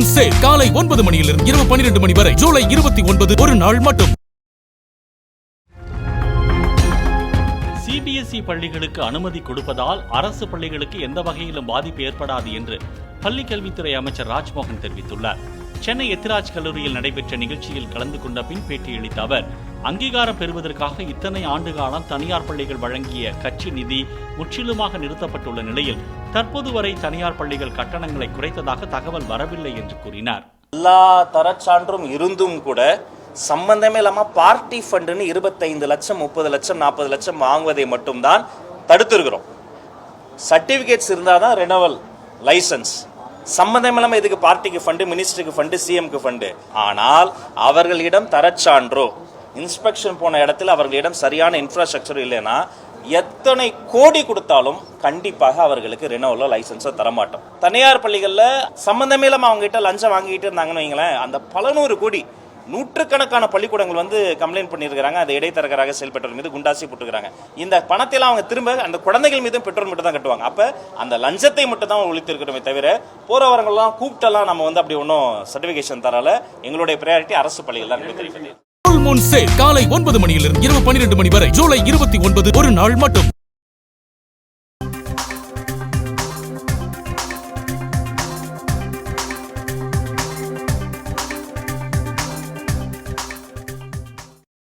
Moon sale காலை 9 மணியிலிருந்து இரவு 12 மணி வரை ஜூலை 29 ஒரு நாள் மட்டும். சிபிஎஸ்இ பள்ளிகளுக்கு அனுமதி கொடுப்பதால் அரசு பள்ளிகளுக்கு எந்த வகையிலும் பாதிப்பு ஏற்படாது என்று பள்ளிக்கல்வித்துறை அமைச்சர் ராஜ்மோகன் தெரிவித்துள்ளார். சென்னை எத்திராஜ் கல்லூரியில் நடைபெற்ற நிகழ்ச்சியில் கலந்து கொண்ட பின் பேட்டியளித்த அவர், அங்கீகாரம் பெறுவதற்காக இத்தனை ஆண்டு காலம் தனியார் பள்ளிகள் வழங்கிய கட்சி நிதி முற்றிலுமாக நிறுத்தப்பட்டுள்ள நிலையில் தற்போது வரை தனியார் பள்ளிகள் கட்டணங்களை குறைத்ததாக தகவல் வரவில்லை என்று கூறினார். எல்லா தரச்சான்றும் இருந்தும் கூட சம்பந்தமே இல்லாம பார்ட்டி ஃபண்டுன்னு 25 லட்சம் 30 லட்சம் 40 லட்சம் வாங்குவதை மட்டும்தான் தடுத்திருக்கிறோம். சர்டிபிகேட்ஸ் இருந்தாதான் ரெனவல் லைசன்ஸ். சம்பந்தம் இல்லாம இதுக்கு பார்ட்டிக்கு ஃபண்டு, மினிஸ்டருக்கு ஃபண்டு, சிஎம்க்கு ஃபண்டு. ஆனால் அவர்களிடம் தரச்சான்றோ இன்ஸ்பெக்ஷன் போன இடத்துல அவர்களிடம் சரியான இன்ஃப்ராஸ்ட்ரக்சர் இல்லைன்னா எத்தனை கோடி கொடுத்தாலும் கண்டிப்பாக அவர்களுக்கு ரெனோவலோ லைசன்ஸோ தரமாட்டோம். தனியார் பள்ளிகளில் சம்பந்தமே இல்லாமல் அவங்க கிட்ட லஞ்சம் வாங்கிட்டு இருந்தாங்கன்னு வைங்களேன், அந்த பல 100 கோடி நூற்றுக்கணக்கான பள்ளிக்கூடங்கள் வந்து கம்ப்ளைண்ட் பண்ணியிருக்கிறாங்க. அதை இடைத்தரகராக செயல்பட்டவர் மீது குண்டாசி போட்டுக்கிறாங்க. இந்த பணத்தையெல்லாம் அவங்க திரும்ப அந்த குழந்தைகள் மீதும் பெட்ரோல் மட்டும் தான் கட்டுவாங்க. அப்போ அந்த லஞ்சத்தை மட்டும் தான் ஒழித்திருக்கிறோமே தவிர போறவர்கள்லாம் கூப்பிட்டெல்லாம் நம்ம வந்து அப்படி ஒன்றும் சர்டிஃபிகேஷன் தரால. எங்களுடைய ப்ரையாரிட்டி அரசு பள்ளிகள் தான் தெரிவித்தது. மூன் சேல் காலை 9 மணியிலிருந்து இரவு 12 மணி வரை ஜூலை 29 ஒரு நாள் மட்டும்.